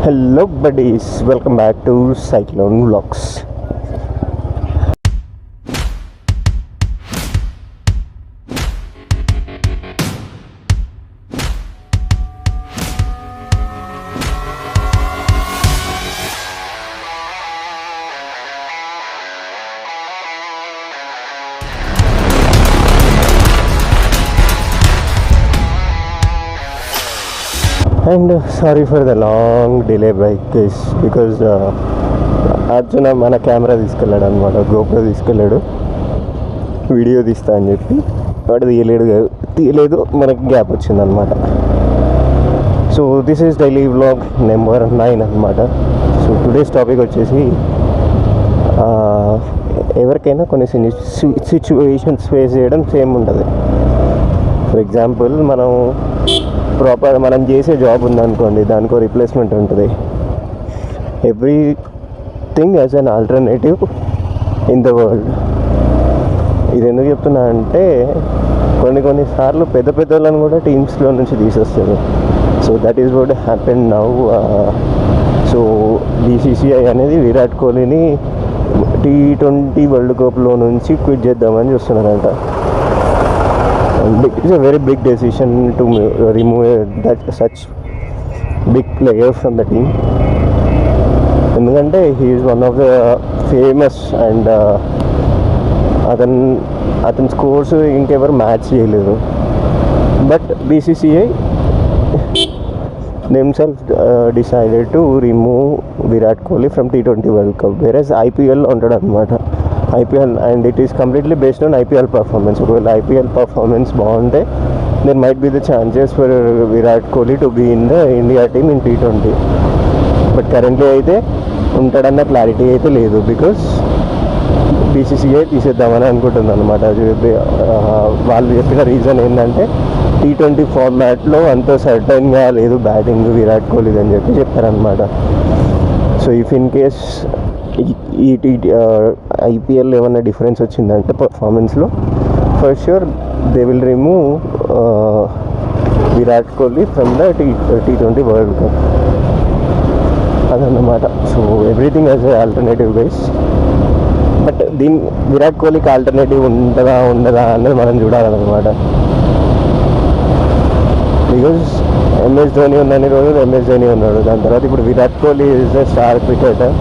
Hello buddies, welcome back to Psycholone Vlogs. And sorry for the long delay guys, because Arjuna మన camera తీసుకెళ్ళాడు అనమాట, GoPro తీసుకెళ్ళాడు video తీస్తా అని చెప్పి. వాడు తీయలేదు, మనకి గ్యాప్ వచ్చిందనమాట. So this is daily vlog number 9 అనమాట. సో టుడేస్ టాపిక్ వచ్చేసి ఎవరికైనా కొన్ని సిచ్యువేషన్స్ ఫేస్ చేయడం సేమ్ ఉంటుంది. ఫర్ ఎగ్జాంపుల్, మనం చేసే జాబ్ ఉందనుకోండి, దానికో రిప్లేస్మెంట్ ఉంటుంది. Everything as an alternative in the world. ఇది ఎందుకు చెప్తున్నా అంటే, కొన్నిసార్లు పెద్ద వాళ్ళని కూడా టీమ్స్లో నుంచి తీసేస్తారు. So that is what happen now. So BCCI అనేది విరాట్ కోహ్లీని T20 వరల్డ్ కప్లో నుంచి క్విట్ చేద్దామని చూస్తున్నారంట. It's a very big decision to remove such big player from the team. ఎందుకంటే he is one of the famous and అతని scores ఇంకెవరు match చేయలేదు. But BCCI themselves decided to remove Virat Kohli from T20 World Cup, whereas IPL ఉంటాడు అనమాట. IPL, and it is completely based on IPL performance. ఒకవేళ IPL performance బాగుంటే there might be the chances for Virat Kohli to be in the India team in T20. But currently అయితే ఉంటాడన్న clarity అయితే లేదు, because BCCI తీసేద్దామని అనుకుంటుంది అనమాట. వాళ్ళు చెప్పిన reason ఏంటంటే, T20 ఫార్మాట్లో అంత సర్టన్గా లేదు బ్యాటింగ్ విరాట్ కోహ్లీ అని చెప్పారనమాట. సో ఇఫ్ ఇన్ కేస్ ఈ IPL ఏమన్నా డిఫరెన్స్ వచ్చిందంటే పర్ఫార్మెన్స్లో, for sure they will remove Virat Kohli from the T20 world cup అదన్నమాట. So everything as a alternative guys. But Virat కోహ్లీకి ఆల్టర్నేటివ్ ఉండదా అన్నది మనం చూడాలన్నమాట. బికాజ్ MS ధోని ఉన్నన్ని రోజులు MS ధోని ఉన్నాడు, దాని తర్వాత ఇప్పుడు Virat Kohli is a star cricketer.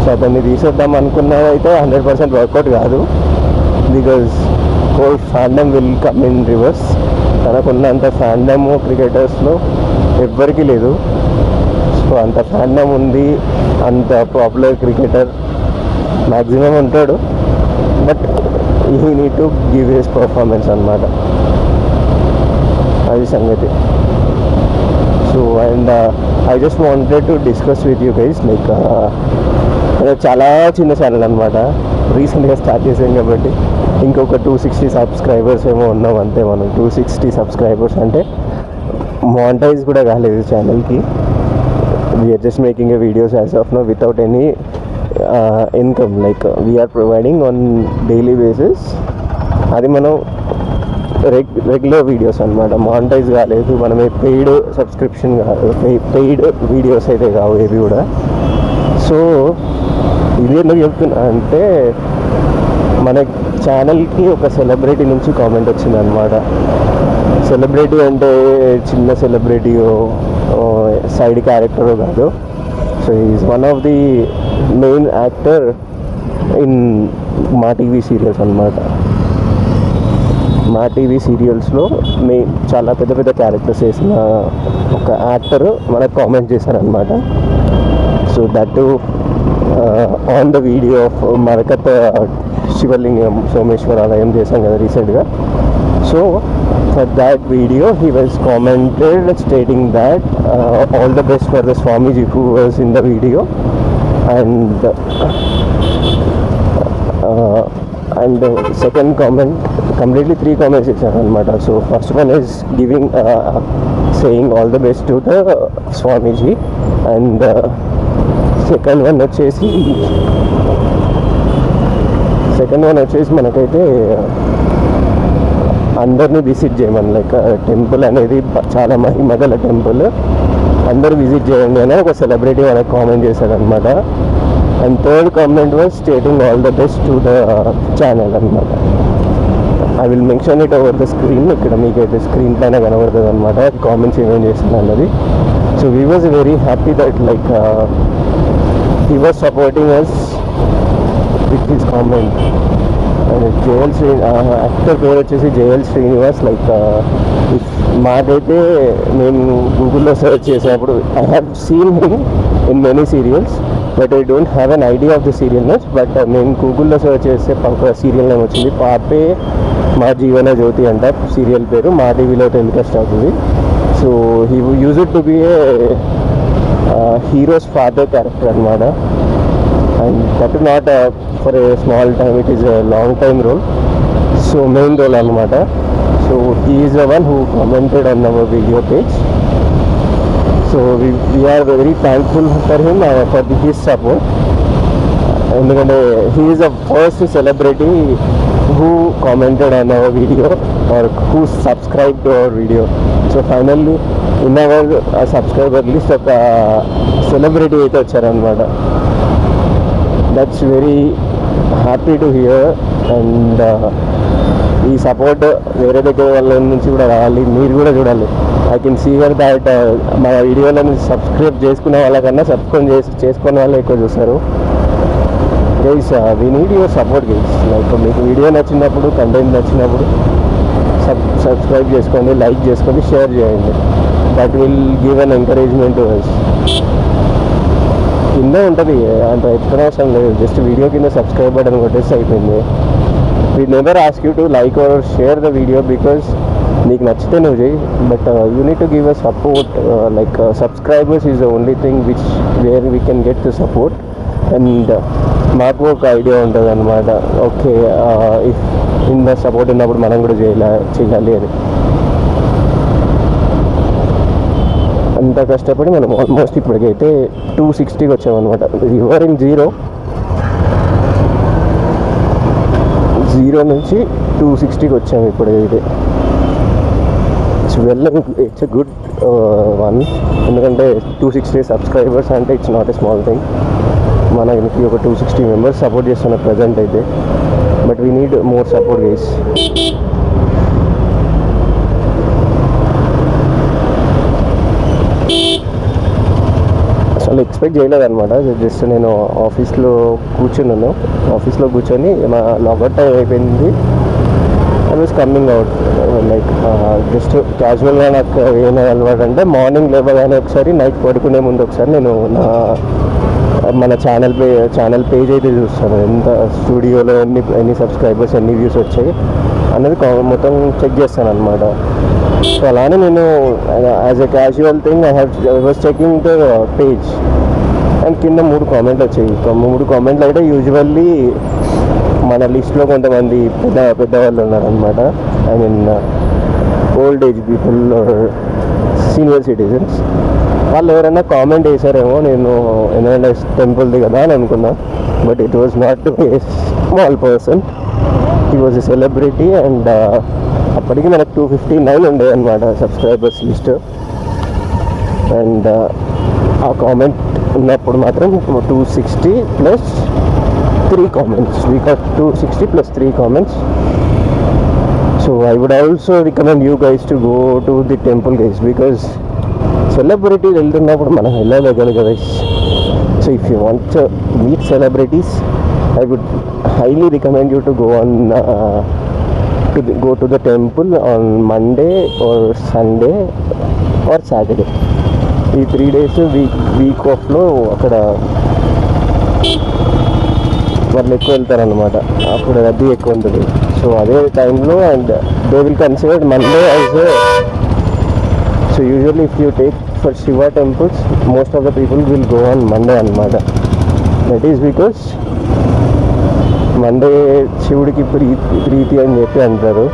So అతన్ని తీసేద్దాం అనుకున్నది అయితే 100% వర్కౌట్ కాదు, because whole fandom will come in reverse. తనకున్నంత ఫ్యాండమ్ క్రికెటర్స్లో ఎవ్వరికీ లేదు. సో అంత ఫ్యాండమ్ ఉంది, అంత పాపులర్ క్రికెటర్ మ్యాక్సిమం ఉంటాడు, but he need to give his performance అన్నమాట. అది సంగతి. So and I just wanted to discuss with you guys, like చాలా చిన్న ఛానల్ అనమాట, రీసెంట్గా స్టార్ట్ చేసాం కాబట్టి. ఇంకొక 260 సబ్స్క్రైబర్స్ ఏమో ఉన్నాం అంతే. మనం 260 సబ్స్క్రైబర్స్ అంటే మానిటైజ్ కూడా కాలేదు ఛానల్కి. We are just making a videos as of no without any income, like we are providing on daily basis. అది మనం రెగ్యులర్ వీడియోస్ అనమాట, మానిటైజ్ కాలేదు. మనమే పెయిడ్ సబ్స్క్రిప్షన్ కాదు, పెయిడ్ వీడియోస్ అయితే కావు ఏవి కూడా. సో ఇది ఎందుకు చెప్తున్నా అంటే, మన ఛానల్కి ఒక సెలబ్రిటీ నుంచి కామెంట్ వచ్చిందనమాట. సెలబ్రిటీ అంటే చిన్న సెలబ్రిటీయో సైడ్ క్యారెక్టరో కాదు. So is one of the main actor in మా టీవీ సీరియల్స్ అనమాట. మా టీవీ సీరియల్స్లో చాలా పెద్ద క్యారెక్టర్స్ వేసిన ఒక యాక్టర్ మనకు కామెంట్ చేశారనమాట. So that on the video of మరకత శివలింగం సోమేశ్వరాలయం చేశాం కదా రీసెంట్గా. So for that video he was commented stating that all the best for the Swamiji who was in the video. And second comment, completely 3 comments ఇచ్చారనమాట. So first one is giving saying all the best to the Swamiji, and second one వచ్చేసి మనకైతే అందరినీ visit చేయమని, like temple అనేది చాలా మహిమగల temple. అందరూ visit చేయండి అని ఒక సెలబ్రిటీ మనకు కామెంట్ చేశాడు అనమాట. And third comment was stating all the best to the channel అనమాట. I will mention it over the screen. ఇక్కడ మీకైతే స్క్రీన్ పైన కనబడుతుంది అనమాట కామెంట్స్ ఏమేమి చేస్తుంది అన్నది. So we was very happy that like he was supporting us with his comment. And actor పేరు వచ్చేసి జేఎల్ శ్రీనివాస్. లైక్ మాకైతే నేను గూగుల్లో సెర్చ్ చేసినప్పుడు I have seen him in many serials but I don't have an idea of the serial names. But నేను గూగుల్లో search చేస్తే ఒక సీరియల్ నేమ్ వచ్చింది, పాపే మా జీవన జ్యోతి అంట సీరియల్ పేరు. మా టీవీలో టెలికాస్ట్ అవుతుంది. So he used to be a hero's father character అనమాట. And that not for a small time, it is a long time role. So main role అనమాట. So he is the one who commented on our video page. So we are very thankful for him for his support. ఎందుకంటే he is the first celebrity who commented on our video or who subscribed to our video. So finally in our subscriber list ఒక celebrity అయితే వచ్చారనమాట. That's very happy to hear. And ఈ support వేరే దగ్గర వాళ్ళ నుంచి కూడా రావాలి, మీరు కూడా చూడాలి. I can see here that మా వీడియోలను సబ్స్క్రైబ్ చేసుకునే వాళ్ళకన్నా చేసుకునే వాళ్ళు ఎక్కువ చూస్తారు. Guys we need your support guys. Like మీకు వీడియో నచ్చినప్పుడు, కంటెంట్ నచ్చినప్పుడు సబ్స్క్రైబ్ చేసుకోండి, లైక్ చేసుకోండి, షేర్ చేయండి. That will give an encouragement to us. కింద ఉంటుంది అంత ఎక్కడ అవసరం లేదు, జస్ట్ వీడియో కింద సబ్స్క్రైబ్ బటన్ కొట్టేసి అయిపోయింది. We never ask you to like or share the video because నీకు నచ్చితే నువ్వు చేయి. But you need to give a support. Like subscribers is the only thing which where we can get the support. And మాకు ఒక idea ఉంటుంది అనమాట, okay if ఇంత support ఉన్నప్పుడు మనం కూడా చేయాలి అని. అంత కష్టపడి మనం ఆల్మోస్ట్ ఇప్పటికైతే 260కి వచ్చామన్నమాట. యువర్ ఇన్ జీరో నుంచి 260కి వచ్చాము ఇప్పుడైతే. It's a good one. ఎందుకంటే 260 సబ్స్క్రైబర్స్ అంటే it's not a small thing. మనకి ఒక 260 మెంబర్స్ సపోర్ట్ చేస్తున్నారు ప్రజెంట్ అయితే. But we need more support guys. అసలు ఎక్స్పెక్ట్ చేయలేదన్నమాట. జస్ట్ నేను ఆఫీస్లో కూర్చొని నా లాగౌట్ టైం అయిపోయింది. I was coming out. Like just క్యాజువల్గా నాకు ఏమైనా అలవాటు అంటే మార్నింగ్ లేవగానే ఒకసారి, నైట్ పడుకునే ముందు ఒకసారి నేను మన ఛానల్ పేజ్ అయితే చూస్తాను. ఎంత స్టూడియోలో ఎన్ని సబ్స్క్రైబర్స్, ఎన్ని వ్యూస్ వచ్చాయి అన్నది మొత్తం చెక్ చేస్తాను అనమాట. సో అలానే నేను as a casual thing I was checking the page. And కింద 3 కామెంట్లు వచ్చాయి. 3 కామెంట్లు అయితే యూజువల్లీ మన లిస్ట్లో కొంతమంది పెద్దవాళ్ళు ఉన్నారనమాట. I mean old age people, senior citizens. వాళ్ళు ఎవరైనా కామెంట్ చేశారేమో నేను ఎందుకంటే టెంపుల్ది కదా అని అనుకున్నా. But it was not a small person, he was a celebrity. And అప్పటికి మనకు 259 ఉండే అనమాట సబ్స్క్రైబర్స్ లిస్ట్. అండ్ ఆ కామెంట్ ఉన్నప్పుడు మాత్రం 260 plus 3 comments. We got 260 plus 3 comments. So I would also recommend you guys to go to the temple guys, because celebrities వెళ్తున్నప్పుడు మనం వెళ్ళలేగలి guys. So if you want to meet celebrities, I would highly recommend you to go to the temple on Monday or Sunday or Saturday. ఈ 3 days week ఆఫ్లో అక్కడ వాళ్ళు ఎక్కువ వెళ్తారనమాట. అప్పుడు రద్దీ ఎక్కువ ఉంటుంది. సో అదే టైంలో and they will consider Monday as a. So usually if you take for Shiva temples, most of the people will go on Monday అనమాట. దట్ ఈస్ బికాస్ మండే శివుడికి ప్రీతి అని చెప్పి అంటారు.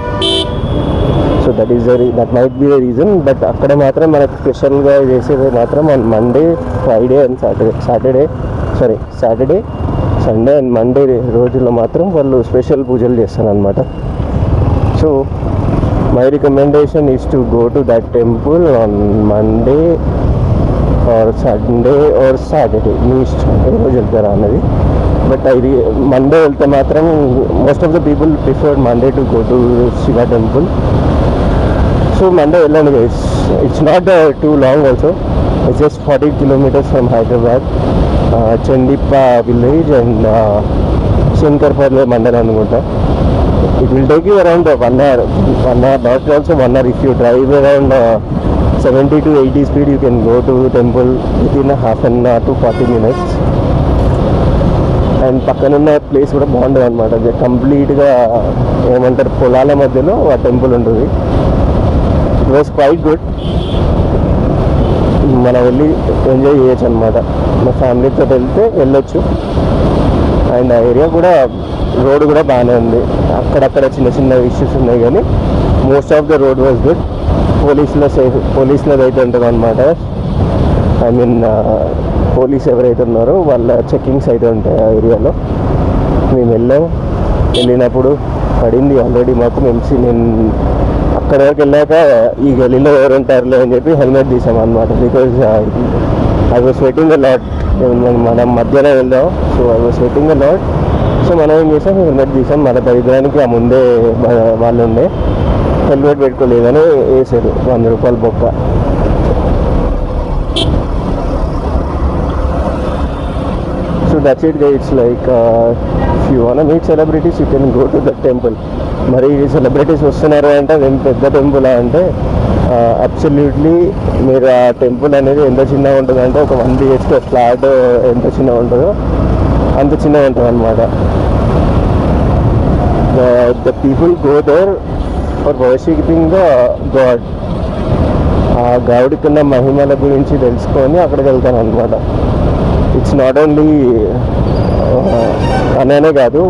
So that might be the reason. But అక్కడ మాత్రం మనకు స్పెషల్గా చేసేది మాత్రం Monday, Friday and Saturday, Sunday and Monday రోజుల్లో మాత్రం వాళ్ళు స్పెషల్ పూజలు చేస్తారనమాట. So my recommendation is to go to that temple on Monday or Sunday or Saturday, మీ ఇష్టం ఏ రోజు వెళ్తారా అన్నది. బట్ అది మండే వెళ్తే మాత్రం most of the people preferred Monday to go to Shiva temple. So Monday వెళ్ళండి guys. It's not too long also. It's just 40 kilometers from Hyderabad, Chandippa village and Shankarpally మండలం అనుకుంటా. It will take you around 1 hour, not also 1 hour. If you drive around 70 to 80 speed, you can go to temple within a half an hour to 40 minutes. And పక్కన ఉన్న place కూడా బాగుంటుంది అనమాట. అది కంప్లీట్గా ఏమంటారు, పొలాల మధ్యలో ఆ టెంపుల్ ఉంటుంది. It was quite good. మనం వెళ్ళి ఎంజాయ్ చేయొచ్చు అనమాట. మా ఫ్యామిలీతో వెళ్తే వెళ్ళొచ్చు. అండ్ ఆ ఏరియా కూడా, రోడ్ కూడా బాగానే ఉంది. అక్కడక్కడ చిన్న చిన్న ఇష్యూస్ ఉన్నాయి కానీ most of the road was good. పోలీసులది అయితే ఉంటుంది అనమాట. ఐ మీన్ పోలీస్ ఎవరైతే ఉన్నారో వాళ్ళ చెక్కింగ్స్ అయితే ఉంటాయి ఆ ఏరియాలో. మేము వెళ్ళినప్పుడు పడింది ఆల్రెడీ మాకు. నేను అక్కడ వరకు వెళ్ళాక ఈ గలీలో ఎవరు ఉంటారులే అని చెప్పి హెల్మెట్ తీసాం అనమాట. Because I was waiting a lot. మనం మధ్యాహ్నం వెళ్దాం, so I was waiting a lot. So మనం ఏం చేసాం, హెల్మెట్ తీసాం. మన దరిద్రానికి ఆ ముందే వాళ్ళు ఉండే హెల్మెట్ పెట్టుకోలేదని వేసారు 100 రూపాయలు బొక్క. So that's it guys. Like if you want meet celebrities you can go to that temple. మరి సెలబ్రిటీస్ వస్తున్నారు అంటే అదేం పెద్ద టెంపుల్ అంటే అబ్సల్యూట్లీ మీరు ఆ టెంపుల్ అనేది ఎంత చిన్నగా ఉంటుంది అంటే ఒక 1 BHK ఫ్లాట్ ఎంత చిన్నగా ఉంటుందో అంత చిన్నగా ఉంటుంది అనమాట. The people go there for worshipping the god. ఆ గాడికి ఉన్న మహిమల గురించి తెలుసుకొని అక్కడికి వెళ్తాను అనమాట. ఇట్స్ నాట్ ఓన్లీ అనేనే కాదు,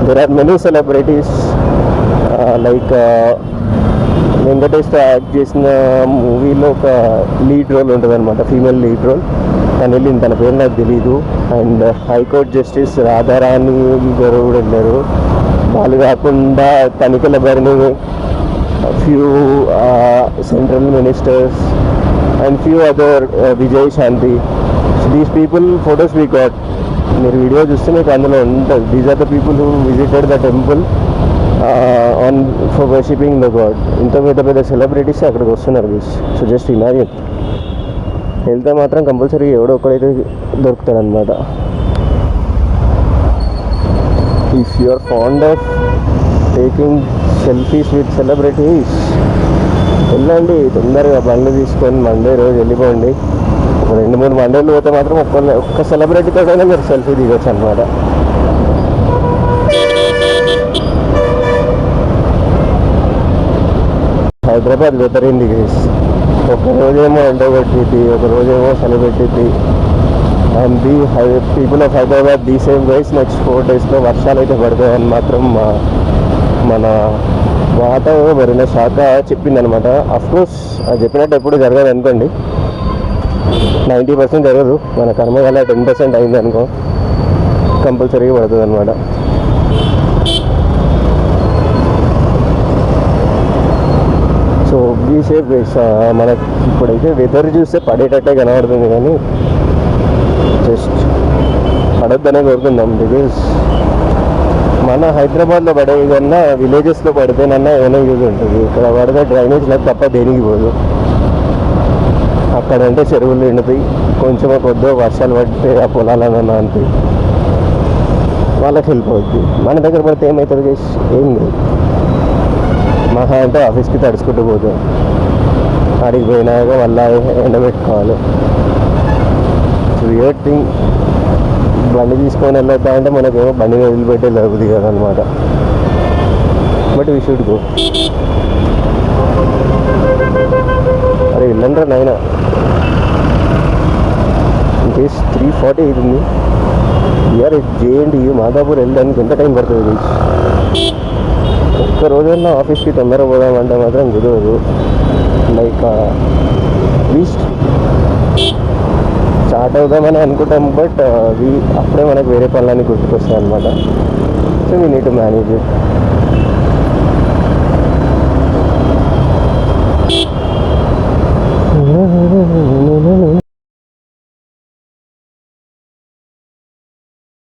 there are many celebrities. Like వెంకటేష్తో యాక్ట్ చేసిన మూవీలో ఒక లీడ్ రోల్ ఉంటుంది అనమాట, ఫీమేల్ లీడ్ రోల్. తను వెళ్ళింది, తన పేరు నాకు తెలీదు. అండ్ హైకోర్టు జస్టిస్ రాధారాణి గారు కూడా వెళ్ళారు. వాళ్ళు కాకుండా Tanikella Bharani, few central ministers and few other, Vijay Shanti. These people photos we got. మీరు వీడియో చూస్తే మీకు అందులో ఉంటుంది. These are the people who visited the temple on for worshipping the god. ఇంత పెద్ద పెద్ద సెలబ్రిటీస్ అక్కడికి వస్తున్నారు గైస్. So just imagine. వెళ్తే మాత్రం కంపల్సరీ ఎవడో ఒకడైతే దొరుకుతాడనమాట. If you are fond of taking selfies with celebrities, వెళ్ళండి తొందరగా బండ్లు తీసుకొని మండే రోజు వెళ్ళిపోండి. ఒక 2-3 మండేలు పోతే మాత్రం ఒక్క సెలబ్రిటీతోనే మీరు సెల్ఫీ దిగొచ్చు అనమాట. హైదరాబాద్ వెదర్ ఏంది గైస్, ఒక రోజేమో ఎండ కొట్టిద్ది, ఒక రోజేమో చలి పెట్టిద్ది. And people of Hyderabad the same guys. Next 4 daysలో వర్షాలు అయితే పడతాయని మాత్రం మన వాతావరణ శాఖ చెప్పిందనమాట. అఫ్కోర్స్ అది చెప్పినట్టు ఎప్పుడు జరగదు అనుకోండి, 90% జరగదు. మన కర్మగాల 10% అయింది అనుకో, కంపల్సరీగా పడుతుంది అనమాట. So be safe guys. మనకి ఇప్పుడైతే వెదర్ చూస్తే పడేటట్టే కనబడుతుంది కానీ జస్ట్ పడొద్దనే కోరుకుందాం. బికాజ్ మన హైదరాబాద్లో పడే కన్నా విలేజెస్లో పడితేనన్నా ఏమైనా యూజ్ ఉంటుంది. ఇక్కడ పడితే డ్రైనేజ్లకు తప్ప దేనికి పోదు. అక్కడంటే చెరువులు ఎండుతాయి, కొంచెం కొద్దిగా వర్షాలు పడితే ఆ పొలాలన్నా అంతే వాళ్ళకి హెల్ప్ అవుద్ది. మన దగ్గర పడితే ఏమవుతుంది గైస్, ఏం లేదు. మహా అంటే ఆఫీస్కి తడుచుకుంటూ పోతాం, ఆడికి పోయినాక మళ్ళీ ఎండబెట్టుకోవాలి. Weird thing. బండి తీసుకొని వెళ్ళొద్దా అంటే మనకేమో బండి వదిలిపెట్టే లేకపోతే కదనమాట. But we should go. అరే వెళ్ళండి నాయన. ఇంకేస్ 3:40 అవుతుంది. ఇయర్ JNTU మాదాపూర్ వెళ్ళడానికి ఎంత టైం పడుతుంది? ఒక్క రోజైనా ఆఫీస్కి తొందరగా పోదామంటే మాత్రం కుదరదు. లైక్ అట్లీస్ట్ స్టార్ట్ అవుదామని అనుకుంటాం, బట్ అప్పుడే మనకు వేరే పనులన్నీ గుర్తుకొస్తాయి అనమాట. So we need to manage it.